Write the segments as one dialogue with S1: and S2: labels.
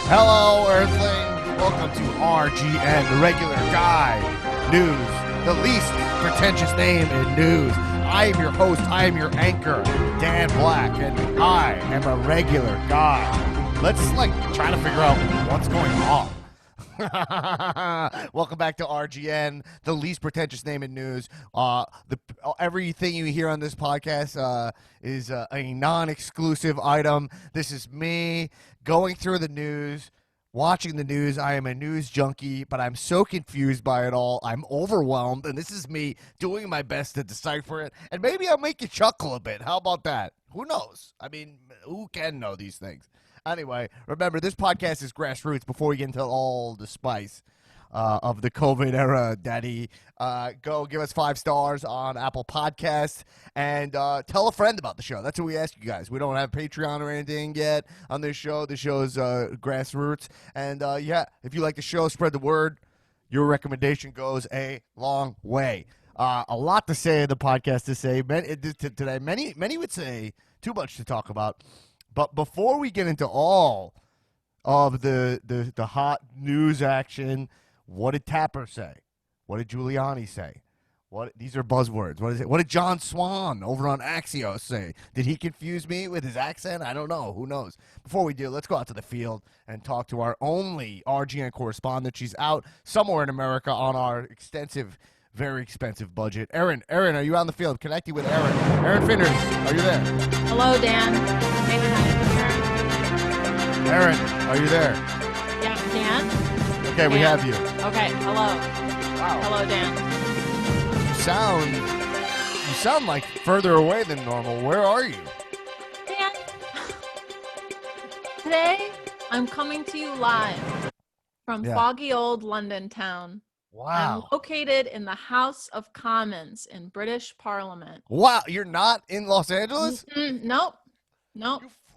S1: Hello, Earthling. Welcome to RGN, the regular guy news, the least pretentious name in news. I am your host, I am your anchor, Dan Black, and I am a regular guy. Let's try to figure out what's going on. Welcome back to RGN, the least pretentious name in news. Everything you hear on this podcast is a non-exclusive item. This is me going through the news, watching the news. I am a news junkie, but I'm so confused by it all. I'm overwhelmed, and this is me doing my best to decipher it. And maybe I'll make you chuckle a bit. How about that? Who knows? I mean, who can know these things? Anyway, remember, this podcast is grassroots. Before we get into all the spice of the COVID era, Daddy, go give us 5 stars on Apple Podcasts and tell a friend about the show. That's what we ask you guys. We don't have Patreon or anything yet on this show. The show is grassroots. And, if you like the show, spread the word. Your recommendation goes a long way. A lot to say in the podcast today. Many would say too much to talk about. But before we get into all of the hot news action, what did Tapper say? What did Giuliani say? These are buzzwords. What did John Swan over on Axios say? Did he confuse me with his accent? I don't know. Who knows? Before we do, let's go out to the field and talk to our only RGN correspondent. She's out somewhere in America on our extensive, very expensive budget. Erin, are you on the field? Connecting with Erin. Erin Finders, are you there?
S2: Hello, Dan. Hey,
S1: Erin, are you there?
S2: Yeah, Dan?
S1: Okay,
S2: Dan.
S1: we have you.
S2: Okay, hello.
S1: Wow.
S2: Hello, Dan.
S1: You sound like further away than normal. Where are you?
S2: Dan, today I'm coming to you live from foggy old London town.
S1: Wow.
S2: I'm located in the House of Commons in British Parliament.
S1: Wow, you're not in Los Angeles?
S2: Nope.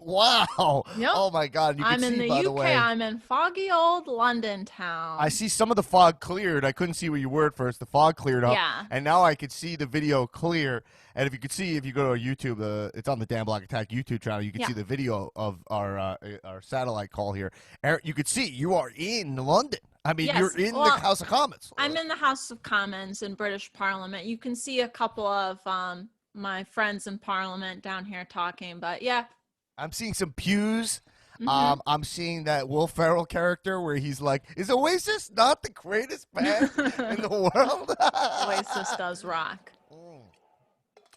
S1: Wow.
S2: Yep.
S1: Oh, my God. You
S2: I'm
S1: can
S2: in
S1: see,
S2: the
S1: by
S2: UK.
S1: the way.
S2: I'm in foggy old London town.
S1: I see some of the fog cleared. I couldn't see where you were at first. The fog cleared up.
S2: Yeah.
S1: And now I could see the video clear. And if you could see, if you go to our YouTube, it's on the Dan Black Attack YouTube channel, you can see the video of our satellite call here. Erin, you could see you are in London. I mean,
S2: Yes.
S1: you're in the House of Commons.
S2: I'm in the House of Commons in British Parliament. You can see a couple of my friends in Parliament down here talking, but yeah.
S1: I'm seeing some pews.
S2: Mm-hmm.
S1: I'm seeing that Will Ferrell character where he's like, is Oasis not the greatest band in the world?
S2: Oasis does rock.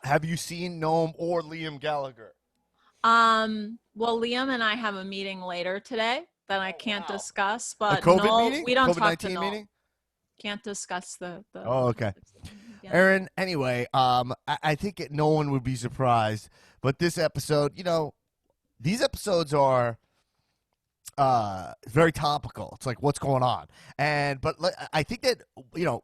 S1: Have you seen Noam or Liam Gallagher?
S2: Well, Liam and I have a meeting later today that I can't discuss, but
S1: A COVID
S2: no,
S1: meeting?
S2: we don't talk to
S1: COVID-19
S2: Noel.
S1: meeting?
S2: Can't discuss the
S1: Oh, okay.
S2: Yeah.
S1: Erin, anyway, I think no one would be surprised, but this episode, these episodes are very topical. It's like, what's going on? But I think that,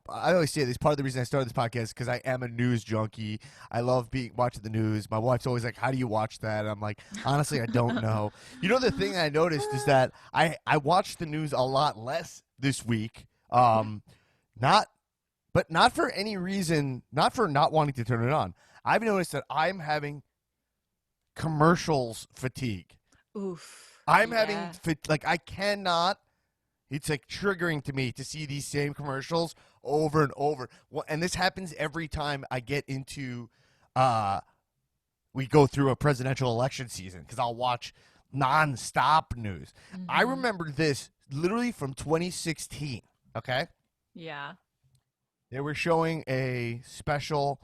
S1: I always say this, part of the reason I started this podcast is because I am a news junkie. I love watching the news. My wife's always like, how do you watch that? And I'm like, honestly, I don't know. The thing I noticed is that I watched the news a lot less this week. Not for any reason, not for not wanting to turn it on. I've noticed that I'm having commercials fatigue.
S2: Oof.
S1: I'm having, I cannot, it's like triggering to me to see these same commercials over and over. And this happens every time I get into, we go through a presidential election season because I'll watch nonstop news. Mm-hmm. I remember this literally from 2016, okay?
S2: Yeah.
S1: They were showing a special.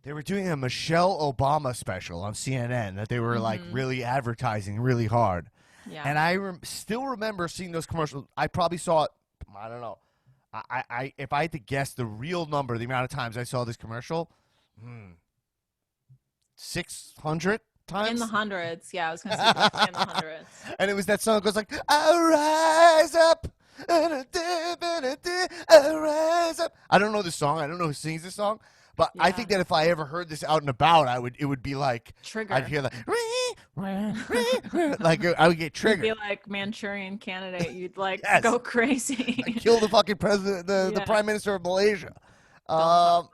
S1: They were doing a Michelle Obama special on CNN that they were really advertising really hard.
S2: Yeah.
S1: And I still remember seeing those commercials. I probably saw it. I don't know. I if I had to guess the real number, the amount of times I saw this commercial, 600 times.
S2: In the hundreds. Yeah, I was going to say in the hundreds.
S1: And it was that song that goes like, "I rise up. I rise up." I don't know the song. I don't know who sings this song. But I think that if I ever heard this out and about, it would be like
S2: trigger.
S1: I'd hear like I would get triggered.
S2: You'd be like Manchurian Candidate. You'd
S1: Yes.
S2: go crazy.
S1: I'd kill the fucking president, the prime minister of Malaysia.
S2: Not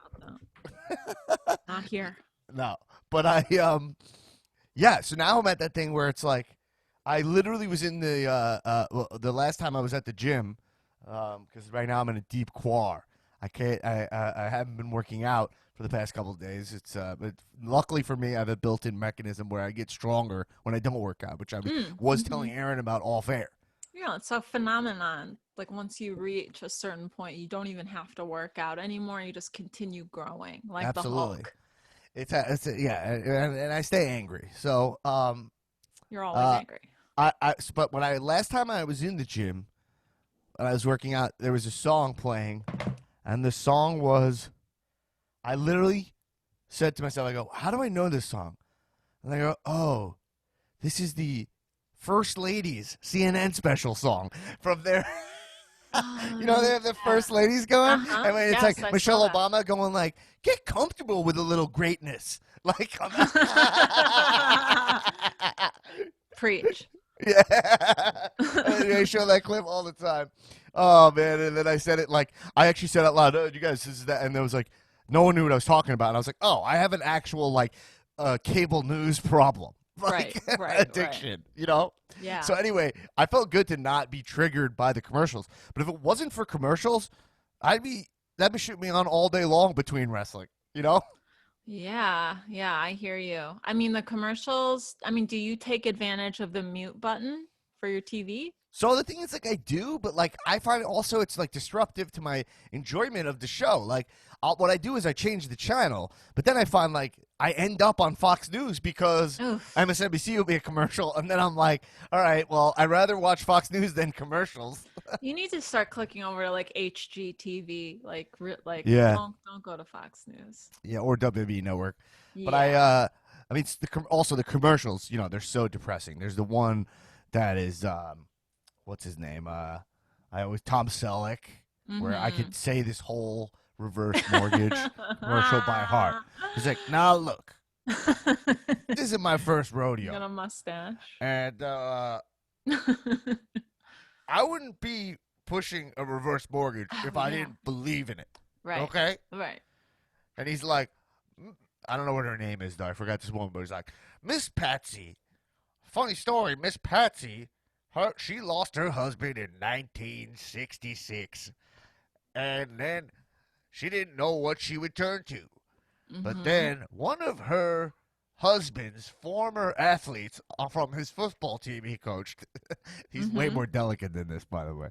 S2: here.
S1: No, but so now I'm at that thing where it's like I literally was in the last time I was at the gym, because right now I'm in a deep quar. I can't. I haven't been working out for the past couple of days. But luckily for me, I have a built-in mechanism where I get stronger when I don't work out, which was telling Erin about off air.
S2: Yeah, it's a phenomenon. Like once you reach a certain point, you don't even have to work out anymore. You just continue growing, like the
S1: Absolutely,
S2: Hulk.
S1: yeah, and I stay angry. So
S2: You're always
S1: uh,
S2: angry.
S1: but when I last time I was in the gym and I was working out, there was a song playing, and the song was, I literally said to myself, I go, how do I know this song? And I go, oh, this is the First Ladies CNN special song from their, you know, they have the First Ladies going.
S2: Uh-huh.
S1: And when it's
S2: Yes,
S1: like
S2: I
S1: Michelle
S2: saw that.
S1: Obama going like, get comfortable with a little greatness. Like,
S2: Preach.
S1: yeah. I show that clip all the time. Oh, man. And then I said it like, I actually said out loud, oh, you guys, this is that. And there was like, no one knew what I was talking about. And I was like, oh, I have an actual like cable news problem.
S2: Right,
S1: Like
S2: right,
S1: addiction, you know?
S2: Yeah.
S1: So anyway, I felt good to not be triggered by the commercials. But if it wasn't for commercials, that'd be shooting me on all day long between wrestling, you know?
S2: Yeah, yeah, I hear you. I mean, the commercials, I mean, do you take advantage of the mute button for your TV?
S1: So the thing is, like, I do, but like, I find it also it's like disruptive to my enjoyment of the show. Like, what I do is I change the channel, but then I find like I end up on Fox News because
S2: Oof.
S1: MSNBC will be a commercial, and then I'm like, all right, well, I'd rather watch Fox News than commercials.
S2: You need to start clicking over to like HGTV, like
S1: Yeah,
S2: don't go to Fox News.
S1: yeah, or WWE Network. But
S2: Yeah.
S1: I mean, it's also the commercials. You know, they're so depressing. There's the one that is, what's his name? I always Tom Selleck, where I
S2: Mm-hmm.
S1: could say this whole reverse mortgage commercial by heart. He's like, now look, this is my first
S2: You got
S1: rodeo,
S2: a mustache.
S1: and I wouldn't be pushing a reverse mortgage
S2: Oh
S1: if I
S2: yeah.
S1: didn't believe in it.
S2: Right.
S1: Okay?
S2: Right.
S1: And he's like, I don't know what her name is though. I forgot this woman, but he's like, Miss Patsy. Funny story, Miss Patsy. She lost her husband in 1966, and then she didn't know what she would turn to. But
S2: Mm-hmm.
S1: then one of her husband's former athletes from his football team he coached, he's way
S2: Mm-hmm.
S1: more delicate than this, by the way.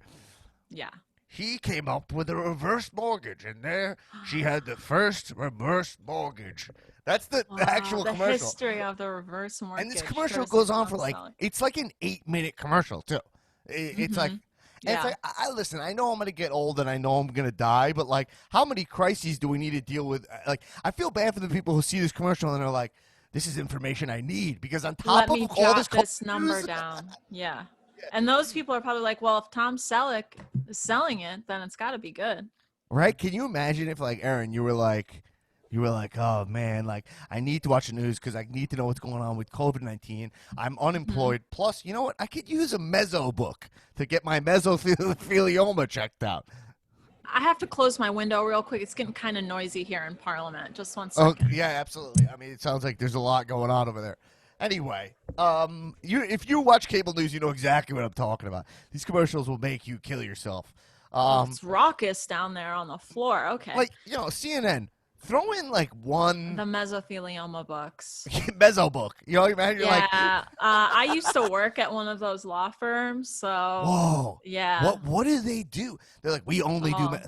S2: Yeah.
S1: He came up with a reverse mortgage, and there she had the first reverse mortgage. That's the
S2: Wow,
S1: actual
S2: the
S1: commercial.
S2: history of the reverse
S1: And this
S2: mortgage.
S1: commercial
S2: There's a
S1: goes on
S2: Tom
S1: for like,
S2: Selleck.
S1: it's like an 8-minute commercial, too. It's like,
S2: Mm-hmm.
S1: and it's
S2: Yeah.
S1: like, I listen, I know I'm going to get old and I know I'm going to die, but like, how many crises do we need to deal with? Like, I feel bad for the people who see this commercial and they're like, this is information I need because on top
S2: Let
S1: of
S2: me
S1: all this
S2: jot this number
S1: news,
S2: down. Yeah. And those people are probably like, well, if Tom Selleck is selling it, then it's got to be good.
S1: right? Can you imagine if, like, Erin, you were like, oh man, like I need to watch the news because I need to know what's going on with COVID-19. I'm
S2: Hmm.
S1: unemployed. Plus, you know what? I could use a meso book to get my mesothelioma checked out.
S2: I have to close my window real quick. It's getting kind of noisy here in Parliament. Just one
S1: Oh
S2: second.
S1: yeah, absolutely. I mean, it sounds like there's a lot going on over there. Anyway, you if you watch cable news, you know exactly what I'm talking about. These commercials will make you kill yourself.
S2: Oh,
S1: Um,
S2: it's raucous down there on the floor. Okay.
S1: like you know, CNN. Throw in like one
S2: The mesothelioma books.
S1: meso book. You know, imagine you're like,
S2: Yeah. I used to work at one of those law firms. So,
S1: whoa,
S2: yeah.
S1: what do they do? They're like, we only do.
S2: Oh,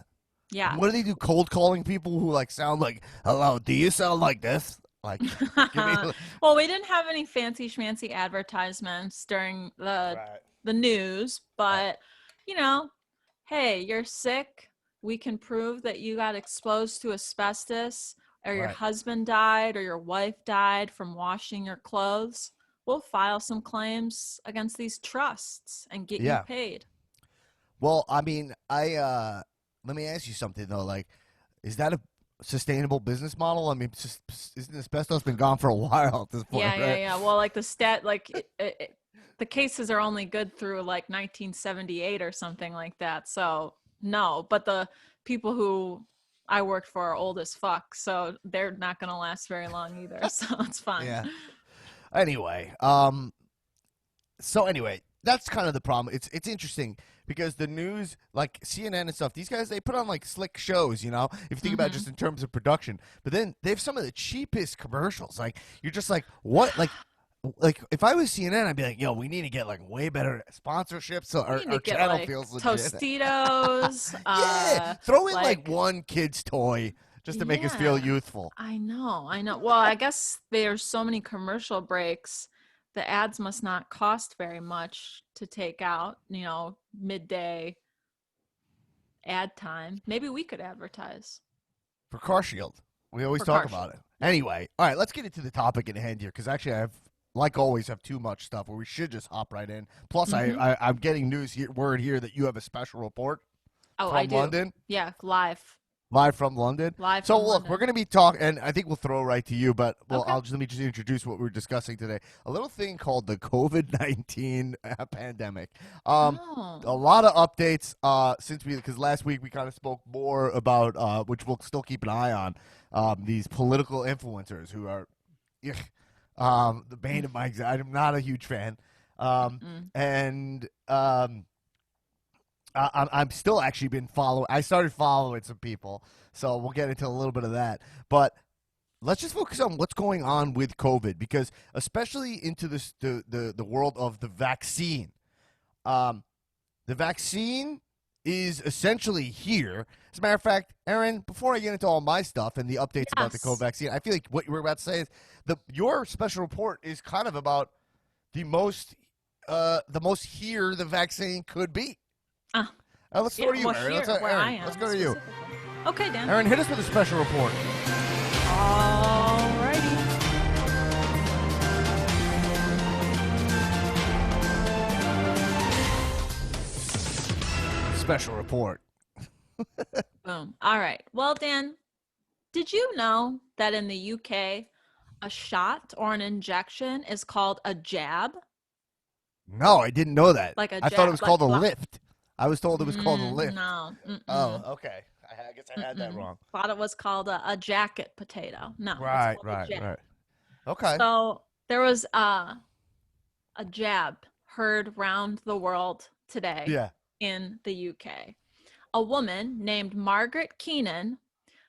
S2: yeah.
S1: What do they do? Cold calling people who like sound like, hello, do you sound like this? Like, give me.
S2: Well, we didn't have any fancy schmancy advertisements during
S1: Right.
S2: the news,
S1: Right.
S2: but you know, hey, you're sick. We can prove that you got exposed to asbestos, or your
S1: Right.
S2: husband died, or your wife died from washing your clothes. We'll file some claims against these trusts and get you
S1: Yeah.
S2: paid.
S1: Well, I mean, let me ask you something though. Like, is that a sustainable business model? I mean, isn't asbestos been gone for a while at this point,
S2: Yeah, yeah,
S1: right?
S2: yeah. Well, like the cases are only good through like 1978 or something like that. So no, but the people who I worked for are old as fuck, so they're not gonna last very long either. So it's fine.
S1: Yeah. Anyway, So anyway, that's kind of the problem. It's interesting because the news, like CNN and stuff, these guys they put on like slick shows, you know. If you think about it just in terms of production, but then they have some of the cheapest commercials. Like you're just like, what? Like if I was CNN, I'd be like, yo, we need to get like way better sponsorships so
S2: We
S1: our,
S2: need to
S1: our
S2: get
S1: channel
S2: like
S1: feels legit.
S2: Tostitos.
S1: Yeah, throw in like
S2: Like
S1: one kid's toy just to make us feel
S2: yeah,
S1: youthful.
S2: I know, I know. Well, I guess there's so many commercial breaks. The ads must not cost very much to take out, midday ad time. Maybe we could advertise
S1: For Car Shield. We always
S2: for
S1: talk
S2: Car
S1: about
S2: Shield.
S1: it.
S2: Yeah.
S1: Anyway, all right, let's get into the topic at hand here because actually I have, like always, have too much stuff where we should just hop right in. Plus,
S2: Mm-hmm.
S1: I'm getting word here that you have a special report
S2: Oh, I
S1: from
S2: do.
S1: London,
S2: Yeah, live.
S1: live from London.
S2: Live
S1: So
S2: from
S1: look, we're
S2: London.
S1: going to be talking, and I think we'll throw right to you, but
S2: Okay.
S1: let me just introduce what we're discussing today. A little thing called the COVID-19 pandemic. A
S2: Oh.
S1: lot of updates because last week we kind of spoke more about which we'll still keep an eye on these political influencers who are the bane of my anxiety. I'm not a huge fan,
S2: Mm.
S1: and I'm still actually been following. I started following some people, so we'll get into a little bit of that. But let's just focus on what's going on with COVID, because especially into the world of the vaccine. Um, the vaccine is essentially here. As a matter of fact, Erin, before I get into all my stuff and the updates about the COVID
S2: Yes.
S1: vaccine, I feel like what you were about to say is your special report is kind of about the most here the vaccine could be.
S2: Uh,
S1: Let's
S2: yeah,
S1: go to you,
S2: well,
S1: Erin.
S2: here where I
S1: Erin, let's
S2: am
S1: go to you.
S2: specifically. Okay, Dan.
S1: Erin, hit us with a special report.
S2: Alrighty.
S1: Special report.
S2: Boom. All right. Well, Dan, did you know that in the UK, a shot or an injection is called a jab?
S1: No, I didn't know that.
S2: Like a
S1: I thought it
S2: jab,
S1: was
S2: like
S1: called a lift. I was told it was called a lift.
S2: no.
S1: Oh, okay. I guess I had that
S2: Mm-mm.
S1: wrong.
S2: Thought it was called a jacket potato. No, it's
S1: Right,
S2: called a
S1: right,
S2: jab.
S1: right. Okay.
S2: So there was a jab heard round the world today
S1: Yeah.
S2: in the UK. A woman named Margaret Keenan,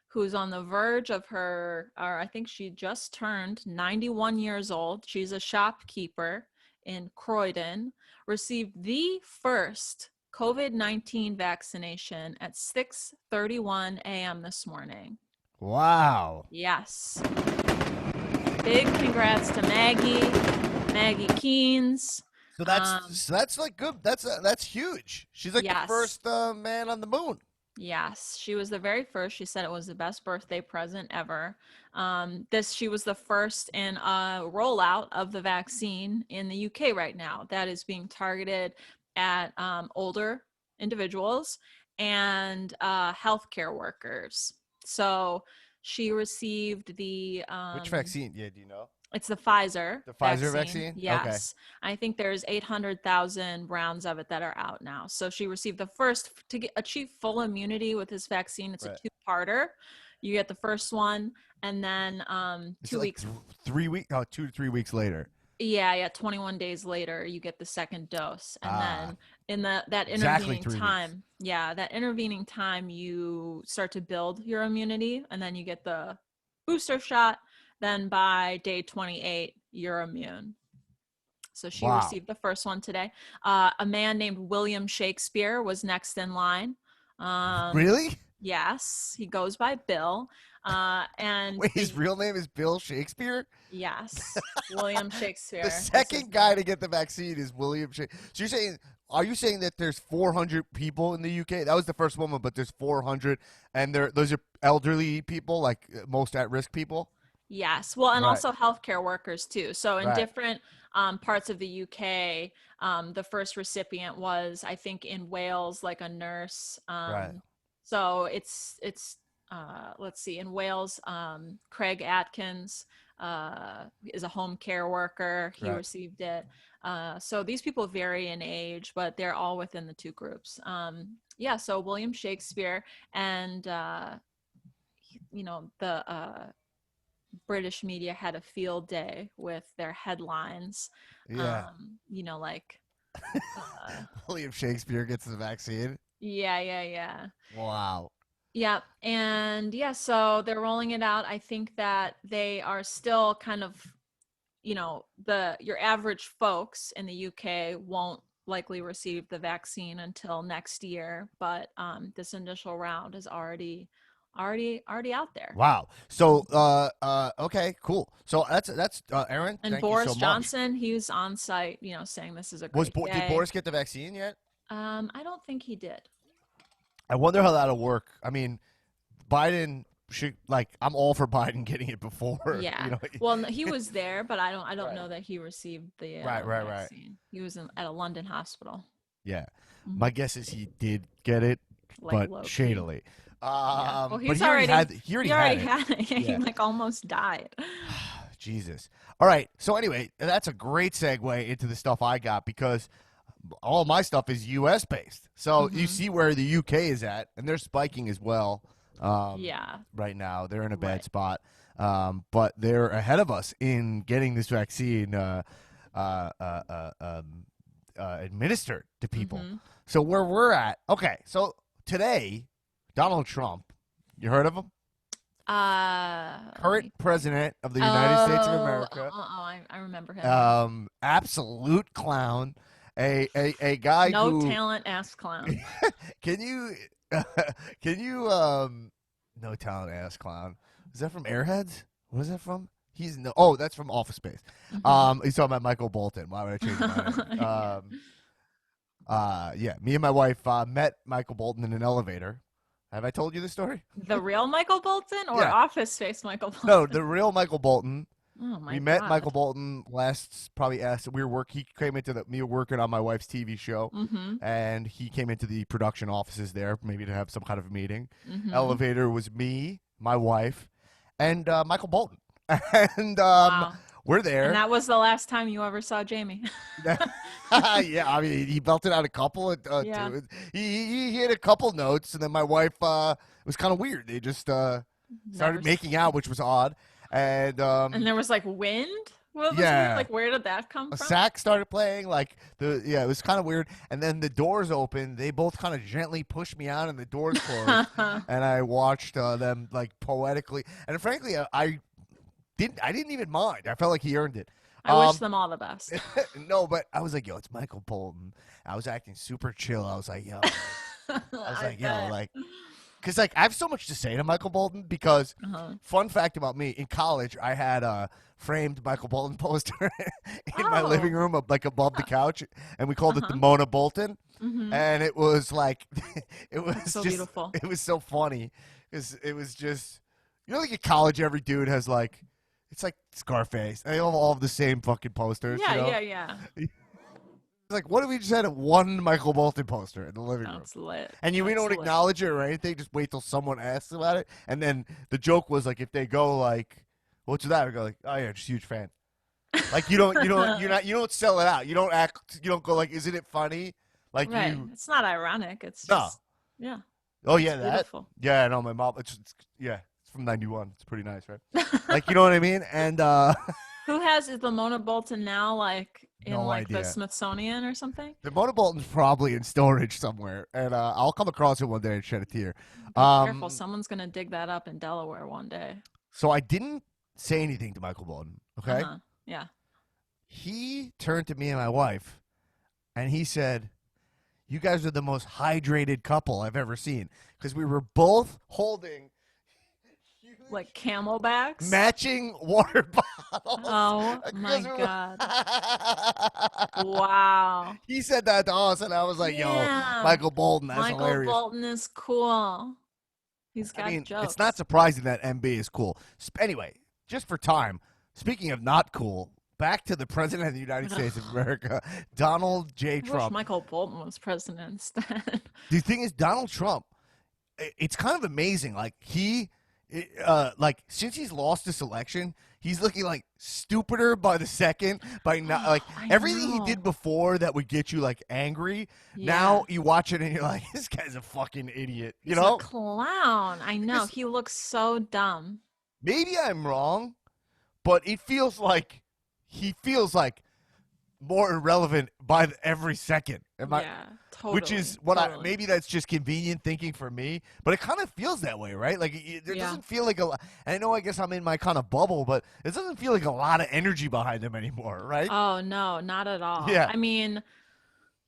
S2: who's on the verge of or I think she just turned 91 years old. She's a shopkeeper in Croydon, received the first COVID-19 vaccination at 6:31 a.m. this morning.
S1: Wow.
S2: Yes. Big congrats to Maggie Keynes.
S1: That's like good. That's huge. She's like the
S2: Yes.
S1: first man on the moon.
S2: Yes, she was the very first. She said it was the best birthday present ever. She was the first in a rollout of the vaccine in the UK right now that is being targeted at older individuals and healthcare workers. So she received the
S1: Which vaccine? Yeah, do you know?
S2: it's the Pfizer
S1: The Pfizer vaccine? Okay.
S2: Yes. I think there's 800,000 rounds of it that are out now. So she received the first to achieve full immunity with this vaccine. It's
S1: Right.
S2: a two-parter. You get the first one, and then
S1: It's
S2: 2
S1: like
S2: weeks.
S1: 3 weeks. Oh, 2 to 3 weeks later.
S2: Yeah, 21 days later, you get the second dose, and then in that
S1: Exactly
S2: intervening
S1: 3 weeks.
S2: time, that intervening time, you start to build your immunity, and then you get the booster shot. Then by day 28, you're immune. So she
S1: Wow.
S2: received the first one today. A man named William Shakespeare was next in line.
S1: Really?
S2: Yes, he goes by Bill. And
S1: Wait, his real name is Bill Shakespeare?
S2: yes, William Shakespeare.
S1: The second guy to get the vaccine is William Shakespeare. So are you saying that there's 400 people in the UK? That was the first woman, but there's 400, and those are elderly people, like most at-risk people?
S2: Yes. Well, and
S1: Right.
S2: also healthcare workers too. So in
S1: Right.
S2: different parts of the UK, the first recipient was, I think, in Wales, like a nurse.
S1: Right.
S2: So it's let's see, in Wales, Craig Atkins is a home care worker. He
S1: Right.
S2: received it. So these people vary in age, but they're all within the two groups. So William Shakespeare and British media had a field day with their headlines.
S1: Yeah.
S2: You know, like, uh,
S1: William Shakespeare gets the vaccine.
S2: yeah.
S1: Wow.
S2: Yeah. And yeah, so they're rolling it out. I think that they are still kind of, your average folks in the UK won't likely receive the vaccine until next year, but this initial round is already out there.
S1: Wow. So, okay, cool. So that's Erin.
S2: And
S1: Thank you so
S2: Boris
S1: much.
S2: Johnson, he was on site, saying this is a
S1: Was
S2: great
S1: Did
S2: day.
S1: Boris get the vaccine yet?
S2: I don't think he did.
S1: I wonder how that'll work. I mean, Biden should I'm all for Biden getting it before.
S2: Yeah.
S1: You know.
S2: Well, no, he was there, but I don't
S1: Right.
S2: know that he received the
S1: Right.
S2: vaccine. He was at a London hospital.
S1: Yeah.
S2: Mhm.
S1: My guess is he did get it,
S2: Like
S1: but
S2: low key.
S1: shadily.
S2: Yeah. Well,
S1: But
S2: he's
S1: he already had
S2: already
S1: it.
S2: had it.
S1: Yeah.
S2: He like almost died.
S1: Jesus. All right. So anyway, that's a great segue into the stuff I got because all my stuff is U.S. based. So you
S2: Mhm.
S1: see where the U.K. is at, and they're spiking as well.
S2: Yeah.
S1: Right now they're in a bad
S2: Right.
S1: spot, but they're ahead of us in getting this vaccine administered to people.
S2: Mhm.
S1: So where we're at, okay. So today, Donald Trump, you heard of him? Current president of the United States of America.
S2: I remember him.
S1: Absolute clown. A guy
S2: No
S1: who
S2: talent ass clown.
S1: can you no talent ass clown. Is that from Airheads? What is that from? That's from Office Space.
S2: Mhm.
S1: He's talking about Michael Bolton. Why would I change my name?
S2: Yeah.
S1: Yeah, me and my wife met Michael Bolton in an elevator. Have I told you this story?
S2: The real Michael Bolton or
S1: Yeah.
S2: Office Space Michael Bolton?
S1: No, the real Michael Bolton.
S2: Oh my
S1: We met
S2: God.
S1: Michael Bolton he came into me working on my wife's TV show,
S2: Mhm.
S1: and he came into the production offices there, maybe to have some kind of meeting.
S2: Mhm.
S1: Elevator was me, my wife, and Michael Bolton. And
S2: Wow.
S1: we're there.
S2: And that was the last time you ever saw Jamie.
S1: Yeah, I mean, he belted out a couple of
S2: Yeah.
S1: he hit a couple notes, and then my wife it was kind of weird. They just
S2: Never
S1: started
S2: s-
S1: making out, which was odd. And
S2: And there was like wind. What was
S1: Yeah.
S2: weird? Like, where did that come
S1: a
S2: from?
S1: sax started playing, it was kind of weird. And then the doors opened. They both kind of gently pushed me out, and the doors closed. And I watched them like poetically. And frankly, I didn't even mind. I felt like he earned it.
S2: I wish them all the best.
S1: No, but I was like, yo, it's Michael Bolton. I was acting super chill. I was like, yo,
S2: bet.
S1: because I have so much to say to Michael Bolton because
S2: Uh-huh.
S1: fun fact about me, in college, I had a framed Michael Bolton poster in my
S2: Oh.
S1: living room, like above the couch, and we called it the
S2: Uh-huh.
S1: Mona Bolton.
S2: Mhm.
S1: And it was like, it was
S2: That's so
S1: just,
S2: beautiful.
S1: it was so funny because it was just, like at college, every dude has like, it's like Scarface. They all have the same fucking posters.
S2: Yeah.
S1: It's like, what if we just had one Michael Bolton poster in the living room?
S2: That's lit.
S1: And we
S2: That's
S1: don't
S2: lit.
S1: acknowledge it or anything. Just wait till someone asks about it. And then the joke was like, if they go like, "What's that?" I go like, "Oh yeah, just a huge fan." Like you don't sell it out. You don't go like, "Isn't it funny?" Like
S2: Right.
S1: you.
S2: It's not ironic. It's
S1: No.
S2: just yeah.
S1: Oh yeah,
S2: It's
S1: that.
S2: beautiful.
S1: Yeah, no, my mom. It's from '91. It's pretty nice, right? Like you know what I mean? And
S2: Who is the Mona Bolton now? Like in
S1: No
S2: like the
S1: idea.
S2: Smithsonian or something?
S1: the Mona Bolton's probably in storage somewhere, and I'll come across it one day and shed a tear.
S2: Be careful. Someone's gonna dig that up in Delaware one day.
S1: So I didn't say anything to Michael Bolton. Okay.
S2: Uh-huh. Yeah.
S1: He turned to me and my wife, and he said, "You guys are the most hydrated couple I've ever seen," because we were both holding
S2: Like camelbacks.
S1: matching water bottles.
S2: Oh my
S1: Because
S2: God. Wow.
S1: He said that to us, and I was like, "Yo,
S2: Damn.
S1: Michael Bolton, that's
S2: Michael
S1: hilarious."
S2: Bolton is cool. He's got
S1: I mean,
S2: jokes.
S1: it's not surprising that MB is cool. Anyway, just for time, speaking of not cool, back to the President of the United States of America, Donald J.
S2: I wish
S1: Trump.
S2: Michael Bolton was president instead.
S1: The thing is, Donald Trump, it's kind of amazing. Like, since he's lost this election, he's looking like stupider by the second. By not like
S2: I
S1: everything he
S2: know.
S1: did before that would get you like angry.
S2: Yeah.
S1: Now you watch it and you're like, this guy's a fucking idiot. You
S2: He's
S1: know?
S2: a clown. I know.
S1: Because-
S2: He looks so dumb.
S1: Maybe I'm wrong, but it feels like he feels like more irrelevant by every second.
S2: Totally.
S1: Which is what maybe that's just convenient thinking for me, but it kind of feels that way, right? Like there doesn't feel like and I know I guess I'm in my kind of bubble, but it doesn't feel like a lot of energy behind him anymore, right?
S2: Oh, no, not at all.
S1: Yeah.
S2: I mean,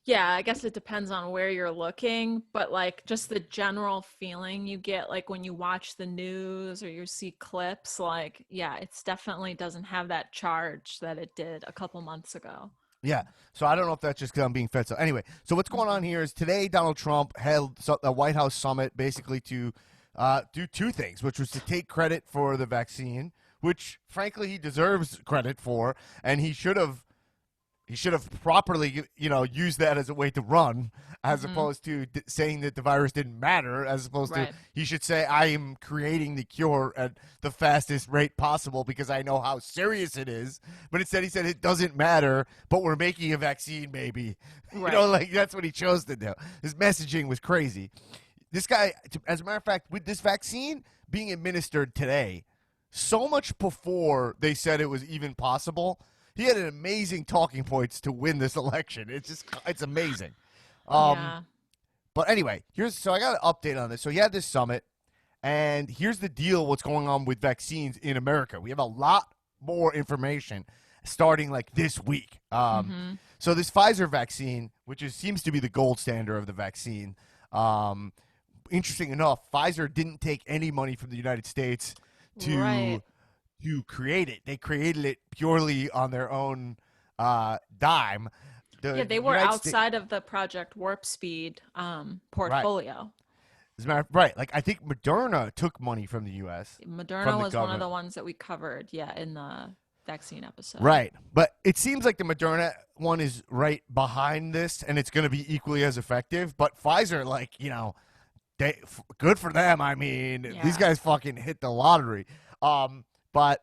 S2: yeah, I guess it depends on where you're looking, but like just the general feeling you get like when you watch the news or you see clips, like, yeah, it's definitely doesn't have that charge that it did a couple months ago.
S1: Yeah. So I don't know if that's just because I'm being fed. So anyway, so what's going on here is today Donald Trump held a White House summit basically to do two things, which was to take credit for the vaccine, which frankly he deserves credit for, and he should have properly, used that as a way to run, as opposed to saying that the virus didn't matter, as opposed to he should say, I am creating the cure at the fastest rate possible because I know how serious it is. But instead he said it doesn't matter, but we're making a vaccine maybe. Like that's what he chose to do. His messaging was crazy. This guy, as a matter of fact, with this vaccine being administered today, so much before they said it was even possible, he had an amazing talking points to win this election. It's amazing. But anyway, so I got an update on this. So he had this summit, and here's the deal what's going on with vaccines in America. We have a lot more information starting like this week. So this Pfizer vaccine, which seems to be the gold standard of the vaccine, interesting enough, Pfizer didn't take any money from the United States to create it. They created it purely on their own dime.
S2: They were outside of the Project Warp Speed portfolio.
S1: Right. Like I think Moderna took money from the U.S.
S2: Moderna was one of the ones that we covered, in the vaccine episode.
S1: Right. But it seems like the Moderna one is right behind this, and it's going to be equally as effective. But Pfizer, good for them. I mean, these guys fucking hit the lottery. But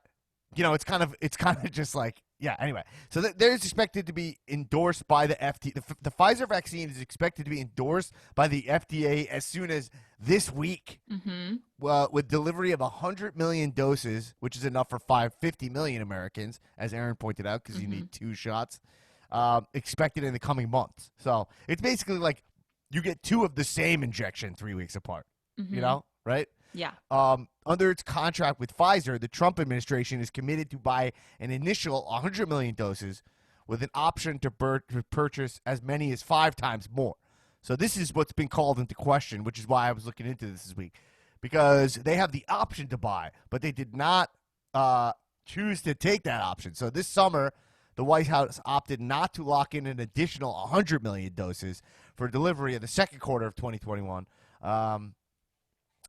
S1: it's kind of just like, anyway. So there's expected to be endorsed by the FDA. The Pfizer vaccine is expected to be endorsed by the FDA as soon as this week. With delivery of 100 million doses, which is enough for 50 million Americans, as Erin pointed out, because you need 2 shots, expected in the coming months. So it's basically like you get 2 of the same injection 3 weeks apart, right?
S2: Yeah.
S1: Under its contract with Pfizer, the Trump administration is committed to buy an initial 100 million doses with an option to purchase as many as 5 times more. So this is what's been called into question, which is why I was looking into this week, because they have the option to buy, but they did not choose to take that option. So this summer, the White House opted not to lock in an additional 100 million doses for delivery in the second quarter of 2021.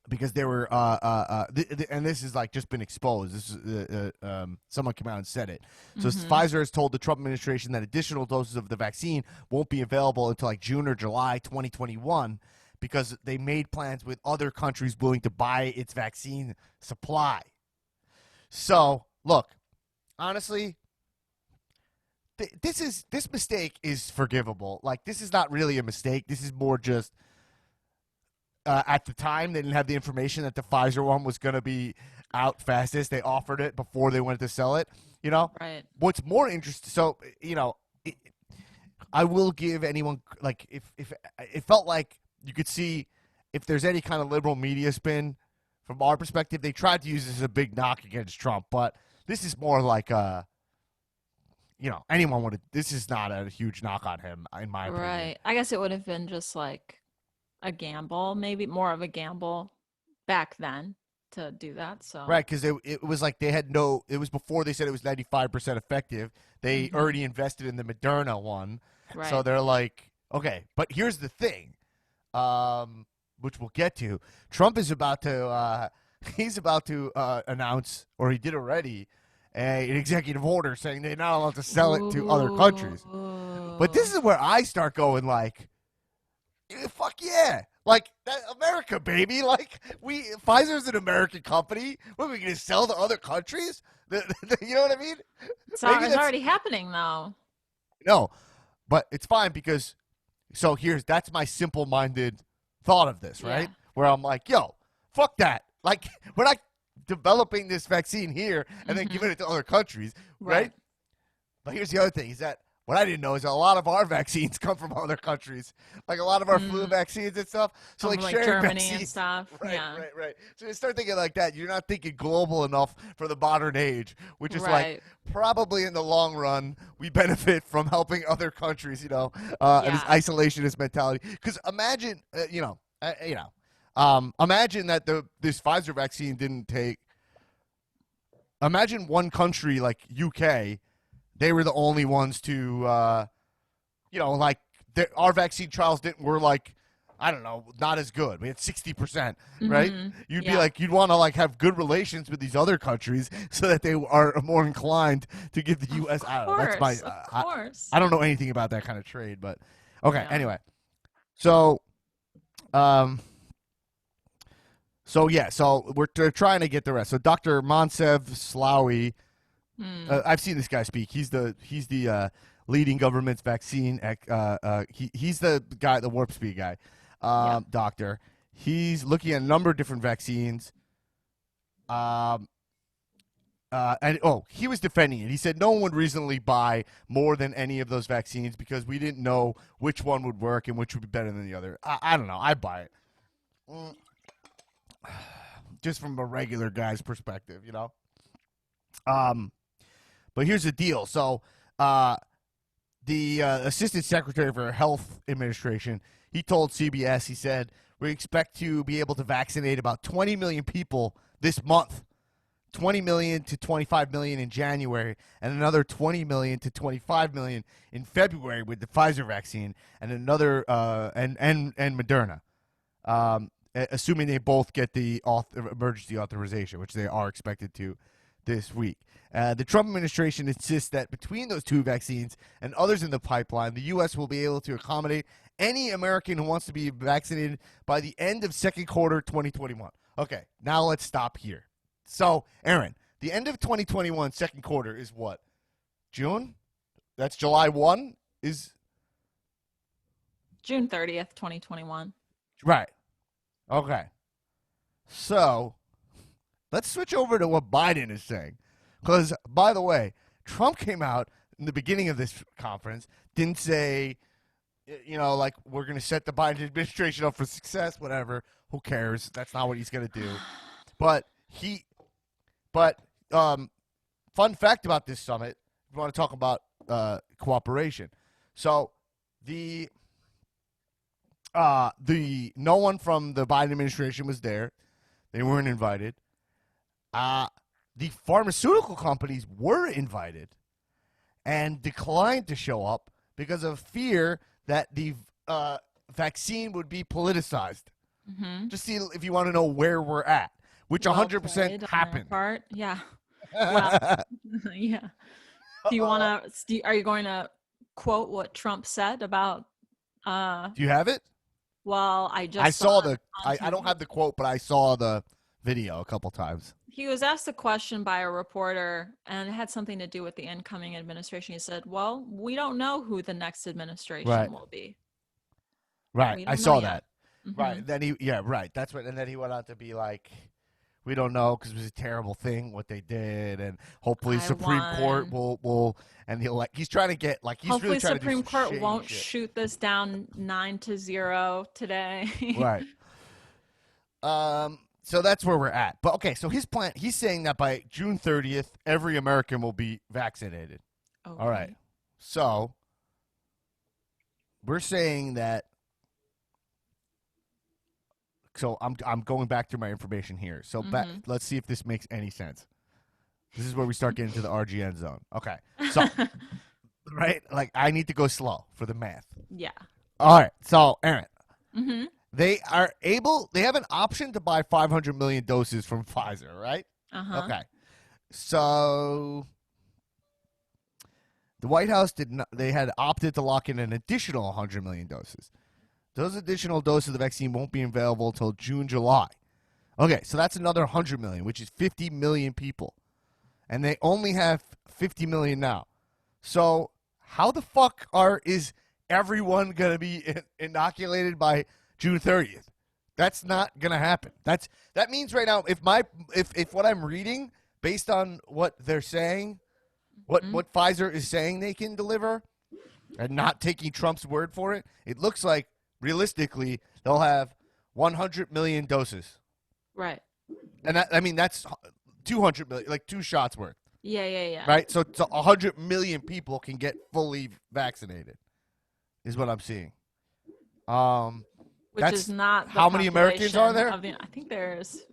S1: Because they were, and this is like just been exposed. This is someone came out and said it. So Pfizer has told the Trump administration that additional doses of the vaccine won't be available until like June or July 2021, because they made plans with other countries willing to buy its vaccine supply. So look, honestly, this mistake is forgivable. Like, this is not really a mistake. This is more just. At the time, they didn't have the information that the Pfizer one was going to be out fastest. They offered it before they wanted to sell it,
S2: Right.
S1: What's more interesting, so, I will give anyone, like, if it felt like you could see if there's any kind of liberal media spin from our perspective, they tried to use this as a big knock against Trump, but this is more like anyone would. This is not a huge knock on him, in my opinion.
S2: Right. I guess it would have been just like a gamble, maybe more of a gamble back then to do that. So
S1: right, because it was like they had it was before they said it was 95% effective. They already invested in the Moderna one.
S2: Right.
S1: So they're like, okay, but here's the thing, which we'll get to. Trump is about to announce, or he did already, an executive order saying they're not allowed to sell it to other countries. But this is where I start going like, fuck yeah. Like, that America, baby. Like, Pfizer's an American company. What, are we going to sell to other countries? You know what I mean?
S2: It's already happening, though.
S1: No, but it's fine because, so that's my simple-minded thought of this, right?
S2: Yeah.
S1: Where I'm like, yo, fuck that. Like, we're not developing this vaccine here and then giving it to other countries, right? But here's the other thing: is that what I didn't know is that a lot of our vaccines come from other countries, like a lot of our flu vaccines and stuff. So like sharing
S2: Germany
S1: vaccines,
S2: and stuff.
S1: right. So you start thinking like that. You're not thinking global enough for the modern age, which is like probably in the long run we benefit from helping other countries. This isolationist mentality. Because imagine, imagine that this Pfizer vaccine didn't take. Imagine one country like UK. They were the only ones to, our vaccine trials were like, I don't know, not as good. We had 60%, right? You'd be like, you'd want to like have good relations with these other countries so that they are more inclined to give the U.S. I don't know. That's my.
S2: Of course.
S1: I don't know anything about that kind of trade, but okay. Yeah. Anyway, so we're trying to get the rest. So Dr. Monsev Slaoui. I've seen this guy speak. He's the leading government's vaccine. He's the guy, the warp speed guy, doctor. He's looking at a number of different vaccines. He was defending it. He said no one would reasonably buy more than any of those vaccines because we didn't know which one would work and which would be better than the other. I don't know. I buy it. Just from a regular guy's perspective, But here's the deal. So the Assistant Secretary for Health Administration, he told CBS, he said, we expect to be able to vaccinate about 20 million people this month, 20 million to 25 million in January, and another 20 million to 25 million in February with the Pfizer vaccine, and another and Moderna, assuming they both get the emergency authorization, which they are expected to this week. The Trump administration insists that between those two vaccines and others in the pipeline, the U.S. will be able to accommodate any American who wants to be vaccinated by the end of second quarter 2021. Okay, now let's stop here. So, Erin, the end of 2021 second quarter is what? June? That's July 1? Is
S2: June 30th, 2021.
S1: Right. Okay. So, let's switch over to what Biden is saying. Because, by the way, Trump came out in the beginning of this conference, didn't say, like, we're going to set the Biden administration up for success, whatever. Who cares? That's not what he's going to do. But fun fact about this summit, if you want to talk about cooperation. So, the no one from the Biden administration was there. They weren't invited. The pharmaceutical companies were invited and declined to show up because of fear that the vaccine would be politicized. Just see if you want to know where we're at, which 100% happened.
S2: Yeah. Well, yeah. Do you want to? Are you going to quote what Trump said about?
S1: Do you have it?
S2: Well, I
S1: don't have the quote, but I saw the video a couple times.
S2: He was asked a question by a reporter, and it had something to do with the incoming administration. He said, well, we don't know who the next administration will be.
S1: Right. I saw that. Right. Then right. That's what. And then he went on to be like, we don't know because it was a terrible thing what they did, and hopefully Supreme Court will and he's trying to get he's
S2: hopefully
S1: really trying
S2: Supreme
S1: to do
S2: Court won't shoot this down 9-0 today.
S1: Right. So that's where we're at. But okay, so his plan, he's saying that by June 30th, every American will be vaccinated. Okay. All right. So we're saying that. So I'm going back through my information here. So let's see if this makes any sense. This is where we start getting to the RGN zone. Okay. So, right? I need to go slow for the math.
S2: Yeah.
S1: All right. So, Erin. They have an option to buy 500 million doses from Pfizer, right? Okay. So the White House they had opted to lock in an additional 100 million doses. Those additional doses of the vaccine won't be available until June, July. Okay, so that's another 100 million, which is 50 million people. And they only have 50 million now. So how the fuck is everyone going to be inoculated by June 30th? That's not gonna happen. That means right now, if what I'm reading, based on what they're saying,
S2: Mhm.
S1: what Pfizer is saying they can deliver, and not taking Trump's word for it, it looks like realistically they'll have 100 million doses,
S2: Right.
S1: and that's 200 million, like two shots worth,
S2: Yeah, yeah, yeah.
S1: right? So 100 million people can get fully vaccinated, is what I'm seeing. Um,
S2: Which is
S1: that's
S2: not the
S1: how many Americans are
S2: population
S1: there?
S2: of the. I think there's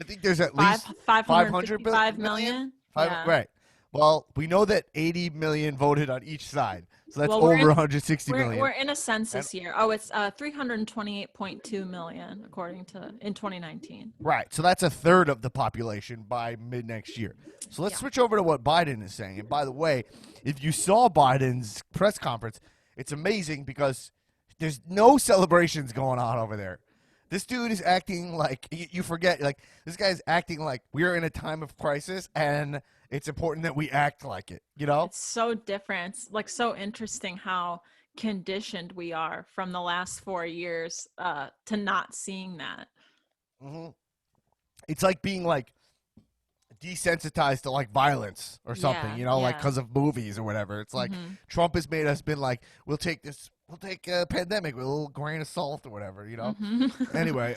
S1: I think there's at
S2: five
S1: least
S2: five hundred
S1: 500
S2: fifty five
S1: million.
S2: million.
S1: Five,
S2: Yeah.
S1: right. Well, we know that 80 million voted on each side, so that's
S2: Well,
S1: over 160
S2: we're
S1: million.
S2: in a
S1: And
S2: census year. Oh, it's 328.2 million according to in 2019.
S1: right, so that's a third of the population by mid next year. So let's
S2: Yeah.
S1: switch over to what Biden is saying. And by the way, if you saw Biden's press conference, it's amazing because there's no celebrations going on over there. This dude is acting like you forget, like this guy's acting like we're in a time of crisis and it's important that we act like it, you know?
S2: It's so different. It's like so interesting how conditioned we are from the last 4 years to not seeing that.
S1: hmm It's like being like desensitized to like violence or something,
S2: Yeah,
S1: you know, like
S2: yeah.
S1: because of movies or whatever. It's like
S2: Hmm.
S1: Trump has made us been like, we'll take a pandemic with a little grain of salt or whatever, you know.
S2: Hmm.
S1: Anyway,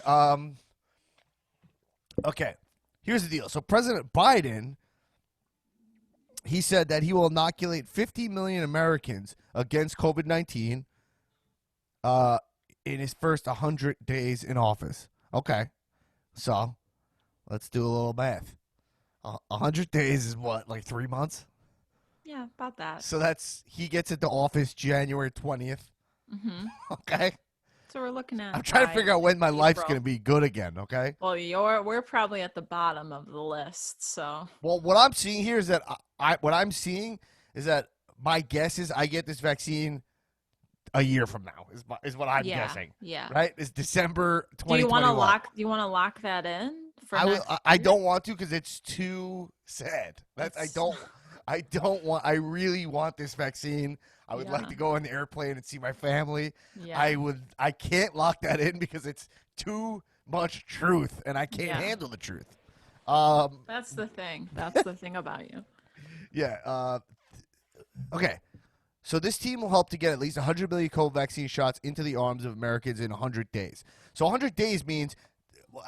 S1: okay, here's the deal. So President Biden, he said that he will inoculate 50 million Americans against COVID-19 uh, in his first 100 days in office. Okay, so let's do a little math. 100 days is what, like 3 months?
S2: Yeah, about that.
S1: So he gets into office January 20th.
S2: Hmm.
S1: Okay.
S2: So we're looking
S1: I'm
S2: at
S1: trying to figure out when my life's
S2: April.
S1: going to be good again. Okay.
S2: Well, we're probably at the bottom of the list. So
S1: Well, what I'm seeing here is that what I'm seeing is that my guess is I get this vaccine a year from now is what I'm
S2: yeah,
S1: guessing.
S2: yeah.
S1: Right? It's December
S2: Do you want to
S1: 2021.
S2: lock? Do you want to lock that in for next
S1: I
S2: year?
S1: don't want to because it's too sad.
S2: It's
S1: I don't want. I really want this vaccine. I would like
S2: yeah,
S1: to go on the airplane and see my family.
S2: yeah,
S1: I can't lock that in because it's too much truth, and I can't
S2: yeah.
S1: handle the truth. Um,
S2: That's the thing. That's the thing about you.
S1: yeah. Okay. So this team will help to get at least 100 million COVID vaccine shots into the arms of Americans in 100 days. So 100 days means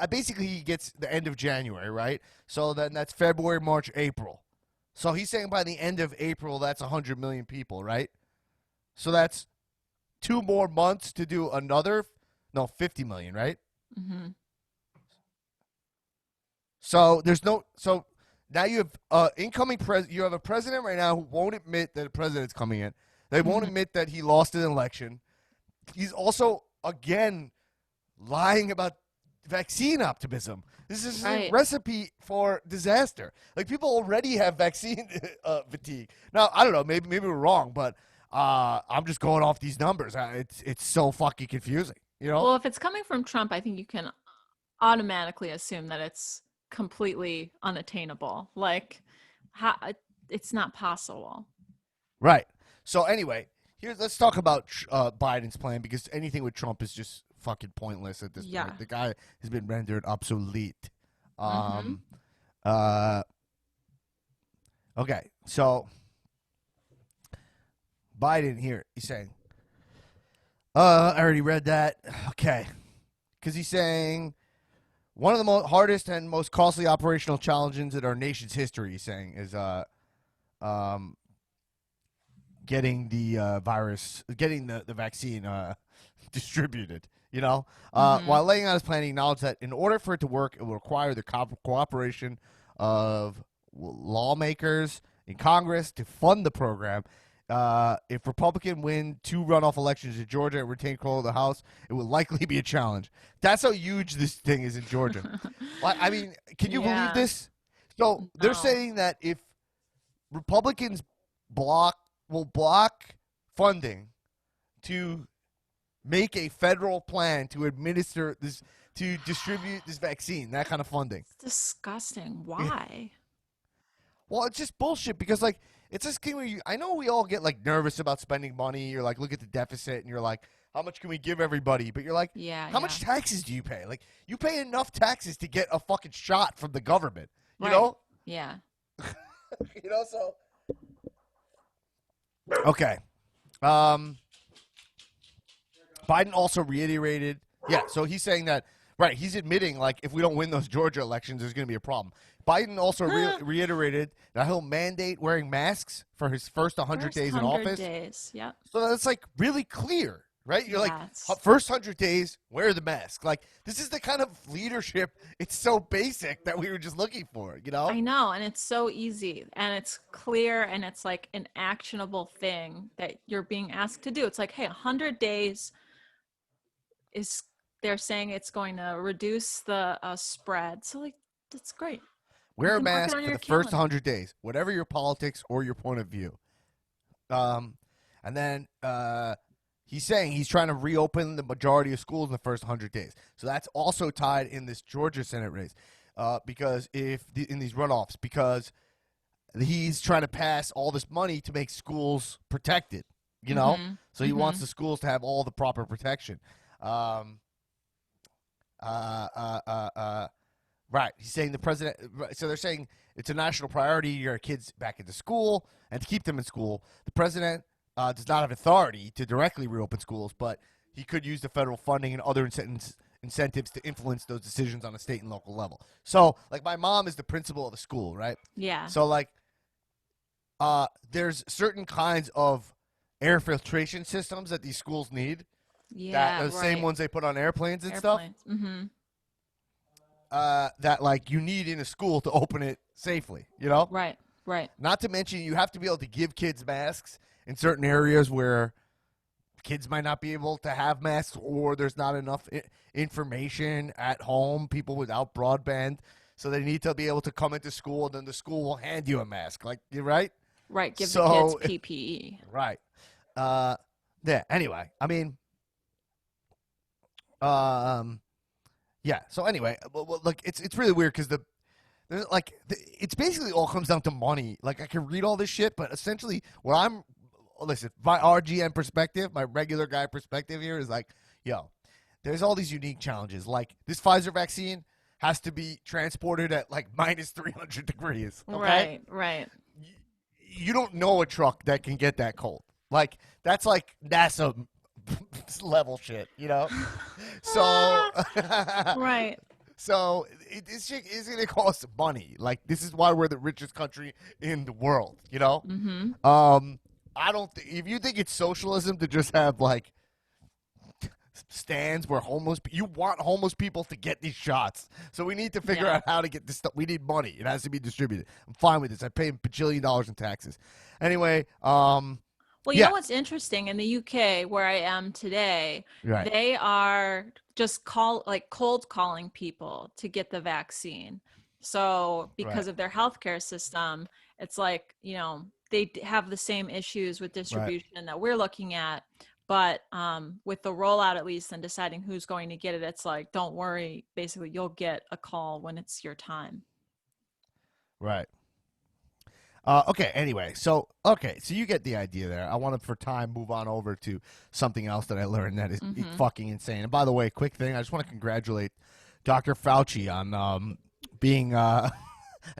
S1: basically he gets the end of January, right? So then that's February, March, April. So he's saying by the end of April, that's 100 million people, right? So that's 2 more months to do another, no, 50 million, right?
S2: Hmm.
S1: So so now you have you have a president right now who won't admit that a president's coming in. They won't
S2: Hmm.
S1: admit that he lost an election. He's also, again, lying about vaccine optimism. This is a
S2: Right.
S1: recipe for disaster. Like people already have vaccine fatigue. Now I don't know. Maybe we're wrong, but I'm just going off these numbers. It's so fucking confusing. You know?
S2: Well, if it's coming from Trump, I think you can automatically assume that it's completely unattainable. Like, how it's not possible.
S1: Right. So anyway, let's talk about Biden's plan because anything with Trump is just fucking pointless at this
S2: Yeah.
S1: point. The guy has been rendered obsolete.
S2: Hmm.
S1: Um. Uh. Okay. So Biden here, he's saying, I already read that. Okay. Because he's saying one of the hardest and most costly operational challenges in our nation's history, he's saying, is um, getting the getting the vaccine distributed. You know,
S2: Hmm.
S1: while laying out his plan, he acknowledged that in order for it to work, it will require the cooperation of lawmakers in Congress to fund the program. If Republicans win 2 runoff elections in Georgia and retain control of the House, it will likely be a challenge. That's how huge this thing is in Georgia. Like, I mean, can you believe
S2: Yeah.
S1: this? So they're
S2: No.
S1: saying that if Republicans will block funding to make a federal plan to administer this to distribute this vaccine, that kind of funding.
S2: It's disgusting. Why?
S1: Well, it's just bullshit because like it's this thing where I know we all get like nervous about spending money. You're like, look at the deficit, and you're like, how much can we give everybody? But you're like,
S2: Yeah,
S1: how
S2: yeah.
S1: much taxes do you pay? Like, you pay enough taxes to get a fucking shot from the government, you
S2: Right.
S1: know?
S2: Yeah.
S1: So. Okay. Um, Biden also reiterated, so he's saying that, right, he's admitting, like, if we don't win those Georgia elections, there's going to be a problem. Biden also reiterated that he'll mandate wearing masks for his first 100 days in office.
S2: 100 days, yep.
S1: So that's, like, really clear, right? You're like,
S2: Yes.
S1: first 100 days, wear the mask. Like, this is the kind of leadership, it's so basic that we were just looking for, you know?
S2: I know, and it's so easy, and it's clear, and it's like an actionable thing that you're being asked to do. It's like, hey, 100 days is, they're saying it's going to reduce the spread. So, like, that's great.
S1: Wear a
S2: can mark it
S1: mask
S2: on
S1: for
S2: your
S1: the first
S2: calendar.
S1: 100 days, whatever your politics or your point of view. And then he's saying he's trying to reopen the majority of schools in the first 100 days. So that's also tied in this Georgia Senate race, because in these runoffs, because he's trying to pass all this money to make schools protected, you know? So he wants the schools to have all the proper protection. Right. He's saying the president. So they're saying it's a national priority to get our kids back into school and to keep them in school. The president does not have authority to directly reopen schools, but he could use the federal funding and other incentives to influence those decisions on a state and local level. So, like, my mom is the principal of a school, right?
S2: Yeah.
S1: So, like, there's certain kinds of air filtration systems that these schools need.
S2: Yeah.
S1: The same ones they put on airplanes and stuff. That, like, you need in a school to open it safely, you know?
S2: Right.
S1: Not to mention, you have to be able to give kids masks in certain areas where kids might not be able to have masks, or there's not enough information at home, people without broadband. So they need to be able to come into school, and then the school will hand you a mask. Like, right?
S2: Right. Give the kids PPE.
S1: Right. Yeah. Anyway, I mean, yeah. So anyway, like, it's really weird because it's basically all comes down to money. Like, I can read all this shit, but essentially, listen, my RGN perspective, my regular guy perspective here is like, yo, there's all these unique challenges. Like, this Pfizer vaccine has to be transported at like minus 300 degrees. Okay?
S2: Right.
S1: You don't know a truck that can get that cold. Like, that's like NASA level shit, you know? So,
S2: right.
S1: So this shit is going to cost money. Like, this is why we're the richest country in the world, you know? I don't if you think it's socialism to just have, like, stands where you want homeless people to get these shots. So we need to figure out how to get this stuff. We need money. It has to be distributed. I'm fine with this. I pay $1 bajillion in taxes. Anyway,
S2: well, you know what's interesting? In the UK, where I am today, they are just cold calling people to get the vaccine. So because of their healthcare system, it's like, you know, they have the same issues with distribution that we're looking at. But with the rollout, at least, and deciding who's going to get it, it's like, don't worry. Basically, you'll get a call when it's your time.
S1: Right. Okay, anyway, so you get the idea there. I want to, for time, move on over to something else that I learned that is fucking insane. And by the way, quick thing, I just want to congratulate Dr. Fauci on being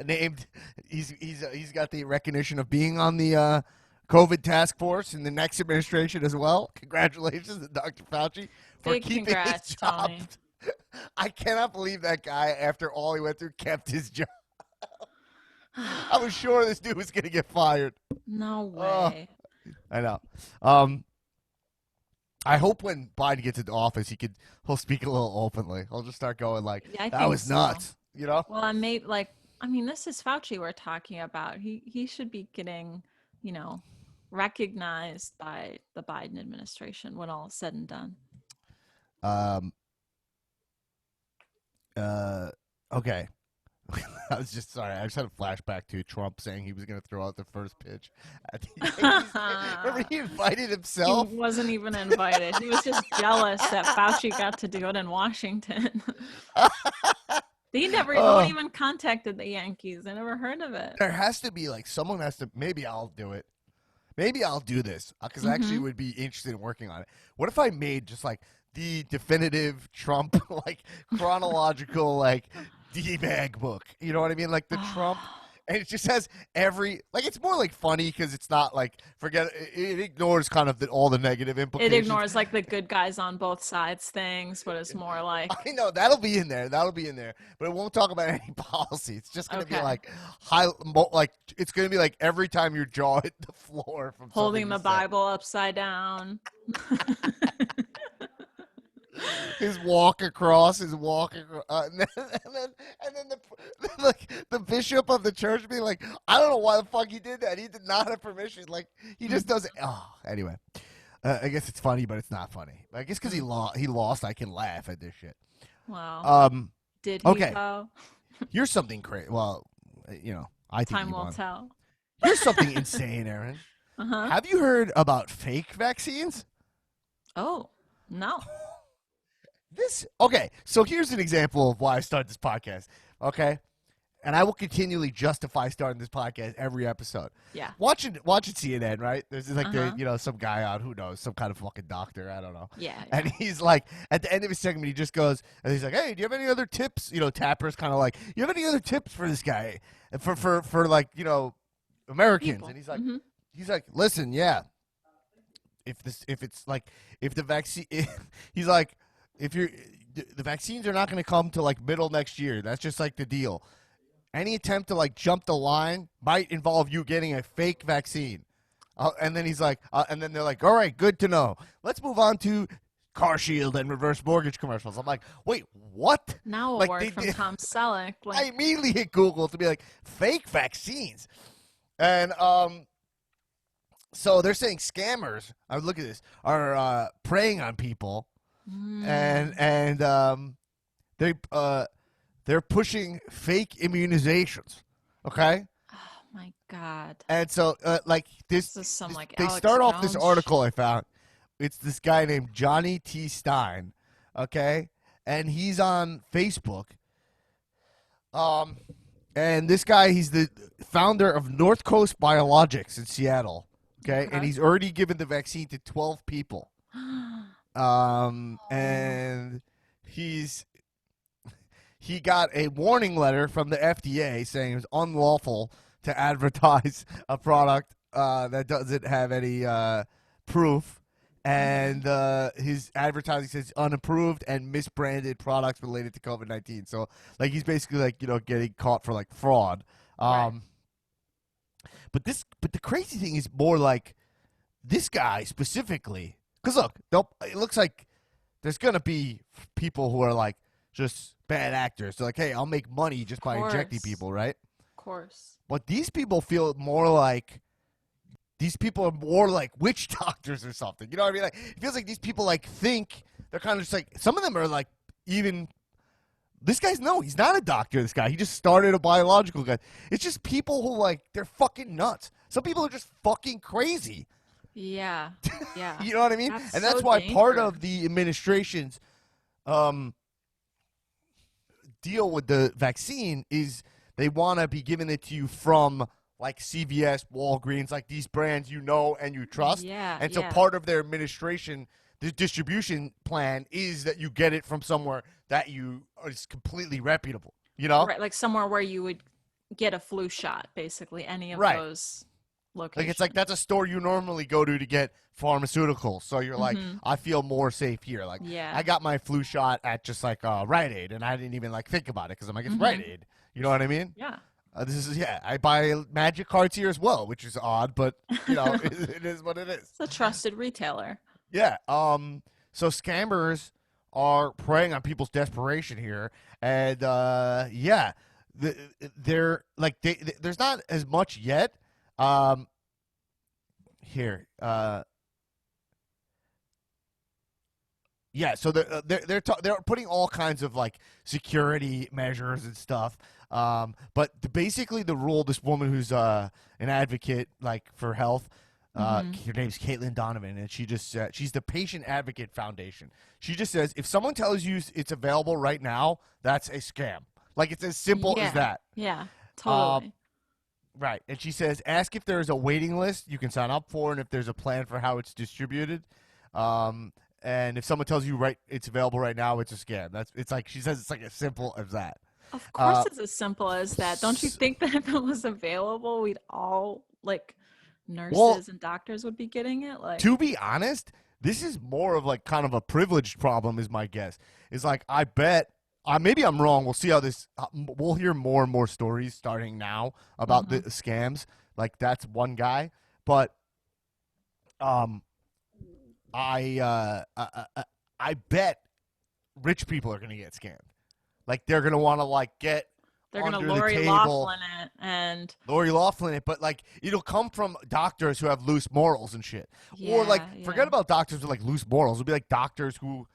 S1: named. He's got the recognition of being on the COVID task force in the next administration as well. Congratulations to Dr. Fauci for keeping his job.
S2: Tony.
S1: I cannot believe that guy, after all he went through, kept his job. I was sure this dude was going to get fired.
S2: No way.
S1: I know. I hope when Biden gets into office, he'll speak a little openly. He'll just start going like, that was nuts, you know?
S2: Well, I mean, this is Fauci we're talking about. He should be getting, you know, recognized by the Biden administration when all is said and done.
S1: Okay. I was just sorry. I just had a flashback to Trump saying he was going to throw out the first pitch at the Yankees. Remember, he invited himself.
S2: He wasn't even invited. He was just jealous that Fauci got to do it in Washington. He never even contacted the Yankees. I never heard of it.
S1: There has to be, like, someone has to. Maybe I'll do it. Maybe I'll do this because I actually would be interested in working on it. What if I made just like the definitive Trump, like chronological, like D-bag book? You know what I mean? Like the Trump, and it just has like it's more like funny because it's not like it ignores kind of all the negative
S2: It
S1: implications.
S2: ignores like the good guys on both sides things, but it's more like
S1: I know that'll be in there. That'll be in there, but it won't talk about any policy. It's just gonna be
S2: Okay.
S1: like it's gonna be like every time your jaw hit the floor from
S2: holding
S1: something
S2: the Bible upside down.
S1: his walk across, and then the bishop of the church being like, I don't know why the fuck he did that. He did not have permission. Like he just does it. Oh, anyway, I guess it's funny, but it's not funny. I guess because he lost, I can laugh at this shit.
S2: Wow. Did he
S1: Okay.
S2: though?
S1: Here's something crazy. Well, I think
S2: Time
S1: he
S2: will
S1: won.
S2: tell.
S1: Here's something insane, Erin. Have you heard about fake vaccines?
S2: Oh, no.
S1: Okay, so here's an example of why I started this podcast. Okay, and I will continually justify starting this podcast every episode.
S2: Yeah.
S1: Watching CNN, right? There's like some guy on, who knows, some kind of fucking doctor, I don't know.
S2: Yeah.
S1: And he's like, at the end of his segment, he just goes, and he's like, "Hey, do you have any other tips?" Tapper's kind of like, "You have any other tips for this guy, for like Americans?"
S2: People.
S1: And he's like, "Listen, yeah, if the vaccine, he's like, if the vaccines are not going to come to like middle next year. That's just like the deal. Any attempt to like jump the line might involve you getting a fake vaccine." And then he's like, and then they're like, "All right, good to know. Let's move on to Car Shield and reverse mortgage commercials." I'm like, wait, what?
S2: Now a
S1: Like,
S2: word from Tom Selleck.
S1: I
S2: Like,
S1: immediately hit Google to be like, fake vaccines. And so they're saying scammers, look at this, are preying on people, and they're pushing fake immunizations. Okay?
S2: oh my God.
S1: And so like
S2: This is some like
S1: they
S2: Alex
S1: start off this
S2: Jones
S1: article I found. It's this guy named Johnny T. Stein, okay? And he's on Facebook. And this guy, he's the founder of North Coast Biologics in Seattle, okay? And he's already given the vaccine to 12 people. And he got a warning letter from the FDA saying it was unlawful to advertise a product that doesn't have any proof. And his advertising says unapproved and misbranded products related to COVID-19. So, like, he's basically like, getting caught for like fraud.
S2: Right.
S1: But the crazy thing is more like this guy specifically. Because look, it looks like there's gonna be people who are like just bad actors. They're like, hey, I'll make money just by injecting people, right?
S2: Of course.
S1: But these people feel more like. These people are more like witch doctors or something. You know what I mean? Like, it feels like these people like think they're kind of just like, some of them are like even. This guy's he's not a doctor. This guy, he just started a biological guy. It's just people who like they're fucking nuts. Some people are just fucking crazy.
S2: Yeah. Yeah.
S1: You know what I mean?
S2: That's
S1: That's
S2: so
S1: why part
S2: dangerous.
S1: of the administration's deal with the vaccine is they want to be giving it to you from like CVS, Walgreens, like these brands and you trust.
S2: Yeah.
S1: And so part of their administration, the distribution plan is that you get it from somewhere that is completely reputable. You know?
S2: Right, like somewhere where you would get a flu shot, basically, any of
S1: Right.
S2: those locations.
S1: Like it's like that's a store you normally go to get pharmaceuticals. So you're like, I feel more safe here. Like
S2: Yeah.
S1: I got my flu shot at just like Rite Aid, and I didn't even like think about it because I'm like, it's Rite Aid. You know what I mean?
S2: Yeah.
S1: I buy Magic cards here as well, which is odd, but it is what it is.
S2: It's a trusted retailer.
S1: Yeah. So scammers are preying on people's desperation here, and they're like there's not as much yet. Here. Yeah, so they're putting all kinds of like security measures and stuff. But basically the rule, this woman who's an advocate like for health, her name's Caitlin Donovan, and she just she's the Patient Advocate Foundation. She just says if someone tells you it's available right now, that's a scam. Like it's as simple as that.
S2: Yeah, totally.
S1: Right. And she says, ask if there's a waiting list you can sign up for and if there's a plan for how it's distributed. And if someone tells you it's available right now, it's a scam. It's like she says it's like as simple as that.
S2: Of
S1: Uh,
S2: course, it's as simple as that. Don't you
S1: s-
S2: think that if it was available, we'd all like
S1: well,
S2: nurses and doctors would be getting it? Like,
S1: to be honest, this is more of like kind of a privileged problem, is my guess. Is like I bet. Maybe I'm wrong. We'll see how this. We'll hear more and more stories starting now about the
S2: hmm
S1: scams. Like that's one guy, but um, I bet rich people are gonna get scammed. Like they're gonna want to like get
S2: they're gonna
S1: under the
S2: Lori
S1: table,
S2: Loughlin it, and
S1: Lori Loughlin it, but like it'll come from doctors who have loose morals and shit. Or like
S2: yeah,
S1: forget
S2: yeah,
S1: about doctors with like loose morals. It'll be like doctors who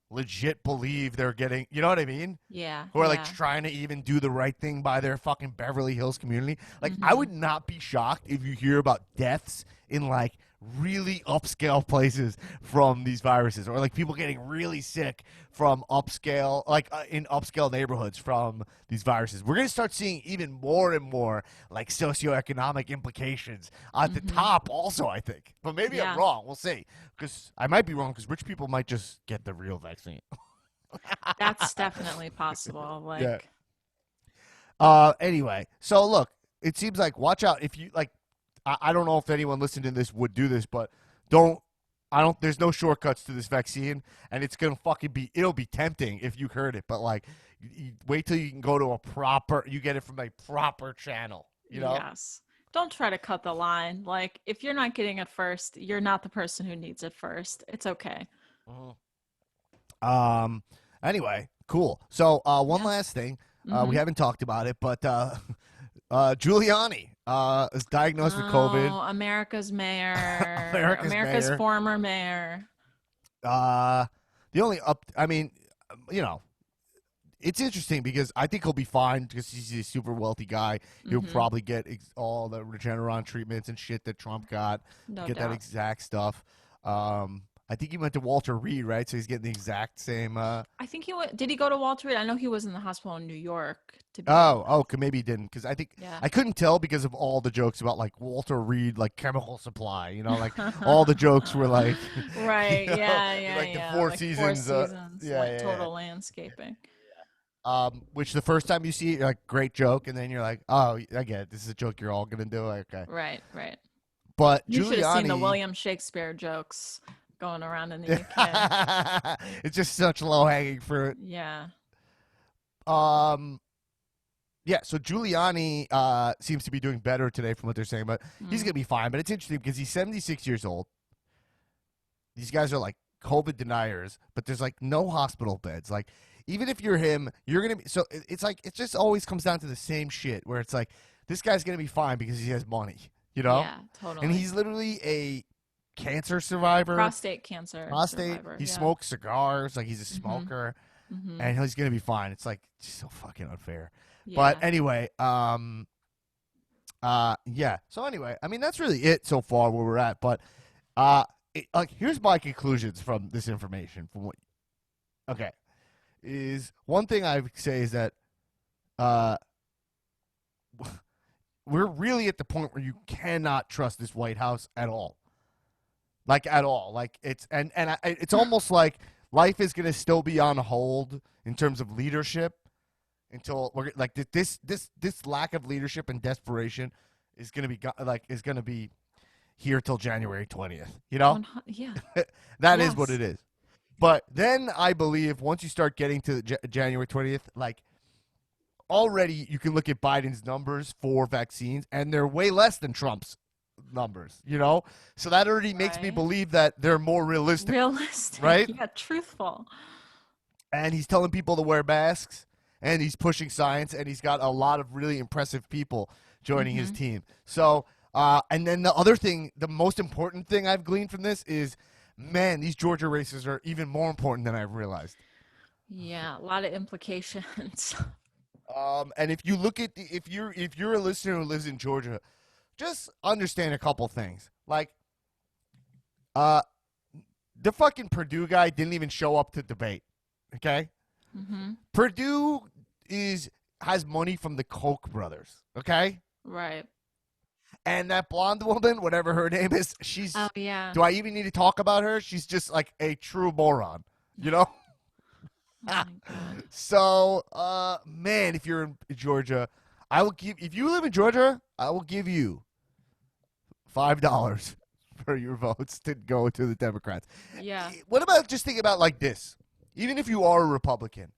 S1: legit believe they're getting, you know what I mean?
S2: yeah,
S1: Who are like
S2: yeah.
S1: trying to even do the right thing by their fucking Beverly Hills community. Like I
S2: hmm
S1: would not be shocked if you hear about deaths in like really upscale places from these viruses, or like people getting really sick from upscale, like in upscale neighborhoods from these viruses. We're gonna start seeing even more and more like socioeconomic implications at the
S2: hmm
S1: top also, I think. But maybe I'm
S2: Yeah,
S1: wrong. We'll see. Because I might be wrong, because rich people might just get the real vaccine.
S2: that's definitely possible.
S1: Yeah.
S2: Like,
S1: Anyway, so look, it seems like watch out if you like. I don't know if anyone listening to this would do this, but don't. I don't. There's no shortcuts to this vaccine, and it's gonna fucking be. It'll be tempting if you heard it, but like, wait till you can go to a proper. You get it from a proper channel. You know.
S2: yes. Don't try to cut the line. Like, if you're not getting it first, you're not the person who needs it first. It's okay.
S1: Mhm. Anyway, cool. So one
S2: Yeah.
S1: last thing. We
S2: hmm
S1: haven't talked about it, but Giuliani is diagnosed with COVID.
S2: Oh, America's mayor,
S1: America's
S2: America's
S1: mayor.
S2: former mayor.
S1: The only up, I mean, you know, it's interesting because I think he'll be fine because he's a super wealthy guy. He'll
S2: hmm
S1: probably get all the Regeneron treatments and shit that Trump got.
S2: No
S1: Get that
S2: doubt.
S1: exact stuff. I think he went to Walter Reed, right? So he's getting the exact same.
S2: I think he went. Did he go to Walter Reed? I know he was in the hospital in New York to begin
S1: Oh,
S2: with.
S1: maybe he didn't because I think
S2: Yeah.
S1: I couldn't tell because of all the jokes about like Walter Reed, like chemical supply. You know, like all the jokes were like,
S2: Right.
S1: you know,
S2: Yeah. Yeah.
S1: like the
S2: Yeah.
S1: Four
S2: Like Four
S1: Seasons.
S2: Seasons,
S1: Yeah, yeah,
S2: total landscaping.
S1: which the first time you see it, you're like, great joke, and then you're like, oh, I get it. This is a joke you're all gonna do. Okay,
S2: Right. Right.
S1: but
S2: You should have seen the
S1: Giuliani,
S2: William Shakespeare jokes going around in the UK.
S1: it's just such low hanging fruit.
S2: Yeah.
S1: Um, yeah. So Giuliani seems to be doing better today from what they're saying, but he's
S2: Mm.
S1: gonna be fine. But it's interesting because he's 76 years old. These guys are like COVID deniers, but there's like no hospital beds. Like even if you're him, you're gonna be. So it's like it just always comes down to the same shit where it's like this guy's gonna be fine because he has money, you know.
S2: Yeah.
S1: And
S2: Totally.
S1: he's literally a cancer survivor.
S2: Prostate cancer
S1: Prostate.
S2: survivor.
S1: He
S2: Yeah.
S1: smokes cigars. Like he's a
S2: Mhm.
S1: smoker,
S2: Mhm.
S1: and he's gonna be fine. It's like just so fucking unfair. But
S2: Yeah.
S1: anyway, yeah. So anyway, I mean that's really it so far where we're at. But like here's my conclusions from this information. From what, okay, is one thing I would say is that uh, we're really at the point where you cannot trust this White House at all. Like at all. Like it's it's almost like life is gonna still be on hold in terms of leadership until we're like this lack of leadership and desperation is gonna be is gonna be here till January 20th. You know,
S2: Yeah.
S1: that is what
S2: Yes.
S1: it is. But then I believe once you start getting to January 20th, like already you can look at Biden's numbers for vaccines, and they're way less than Trump's numbers. You know, so that already makes me
S2: Right.
S1: believe that they're more realistic,
S2: Realistic.
S1: right?
S2: Yeah. Truthful.
S1: And he's telling people to wear masks, and he's pushing science, and he's got a lot of really impressive people joining his
S2: Mhm.
S1: team. So, and then the other thing, the most important thing I've gleaned from this is, man, these Georgia races are even more important than I've realized.
S2: Yeah. A lot of implications.
S1: And if you look at if you're a listener who lives in Georgia, just understand a couple things. Like, uh, the fucking Purdue guy didn't even show up to debate. Okay,
S2: mhm.
S1: Purdue has money from the Koch brothers. Okay,
S2: Right.
S1: And that blonde woman, whatever her name is, she's.
S2: Oh yeah.
S1: Do I even need to talk about her? She's just like a true moron, you know?
S2: Oh my God.
S1: So, man, if you're in Georgia, if you live in Georgia, I will give you $5 for your votes to go to the Democrats.
S2: Yeah.
S1: What about just think about like this? Even if you are a Republican,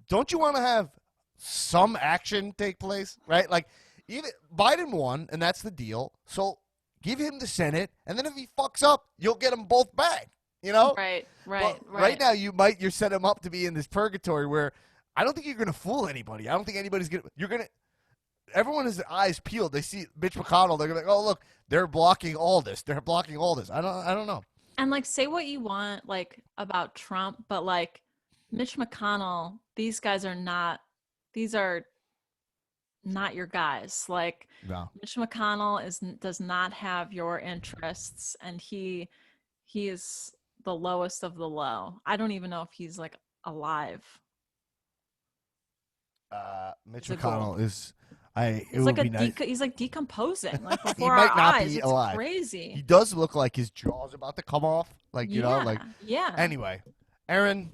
S1: don't you want to have some action take place, right? Like, even Biden won, and that's the deal. So give him the Senate, and then if he fucks up, you'll get them both back. You know?
S2: Right.
S1: Well, right now, you're setting him up to be in this purgatory where I don't think you're going to fool anybody. I don't think anybody's going to. Everyone has their eyes peeled. They see Mitch McConnell. They're going to be like, oh, look, they're blocking all this. They're blocking all this. I don't know.
S2: And like, say what you want, like, about Trump, but like Mitch McConnell, these are not your guys. Like,
S1: No.
S2: Mitch McConnell does not have your interests, and he is the lowest of the low. I don't even know if he's like alive.
S1: Mitch
S2: He's a
S1: McConnell
S2: gold.
S1: is.
S2: He's like decomposing like
S1: He
S2: before
S1: might
S2: our
S1: not
S2: eyes.
S1: be
S2: It's
S1: alive.
S2: crazy.
S1: He does look like his jaw's about to come off. Like, you know, like.
S2: Yeah.
S1: Anyway, Erin.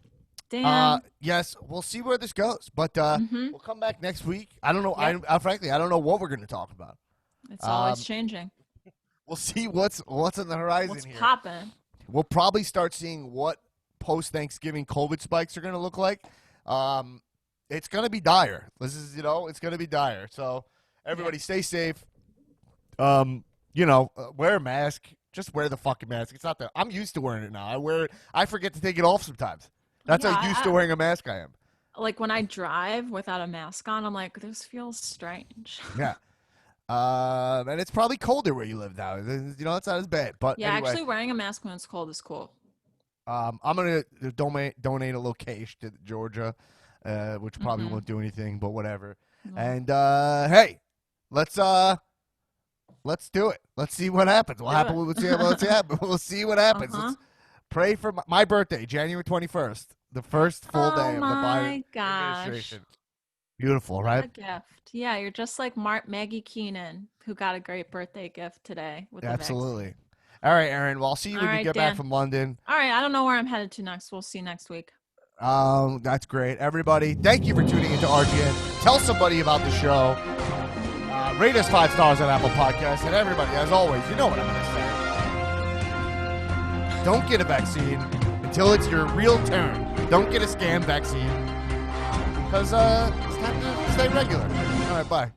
S2: Damn.
S1: Yes, we'll see where this goes, but we'll come back next week. I don't know.
S2: Yep.
S1: Frankly, I don't know what we're going to talk about.
S2: It's always changing.
S1: We'll see what's on the horizon
S2: What's
S1: here.
S2: popping?
S1: We'll probably start seeing what post-Thanksgiving COVID spikes are going to look like. It's going to be dire. It's going to be dire. So everybody stay safe. Wear a mask. Just wear the fucking mask. It's not that I'm used to wearing it now. I wear it. I forget to take it off sometimes. That's how used to wearing a mask I am.
S2: Like when I drive without a mask on, I'm like, this feels strange.
S1: Yeah. And it's probably colder where you live now. It's not as bad. But
S2: Yeah,
S1: anyway,
S2: actually wearing a mask when it's cold is cool.
S1: I'm gonna donate a little cash to Georgia, which probably won't do anything, but whatever. And hey, let's do it. Let's see what happens. We'll see what happens. Let's pray for my birthday, January 21st, the first full day of the Biden administration. Beautiful, right?
S2: What a gift. Yeah, you're just like Maggie Keenan, who got a great birthday gift today with the
S1: Absolutely.
S2: vaccine.
S1: All right, Erin. Well, I'll see you when you get back from London.
S2: All right, I don't know where I'm headed to next. We'll see next week.
S1: That's great. Everybody, thank you for tuning into RGN. Tell somebody about the show. Rate us 5 stars on Apple Podcasts. And everybody, as always, you know what I'm going to say. Don't get a vaccine until it's your real turn. Don't get a scam vaccine. Because it's time to stay regular. All right, bye.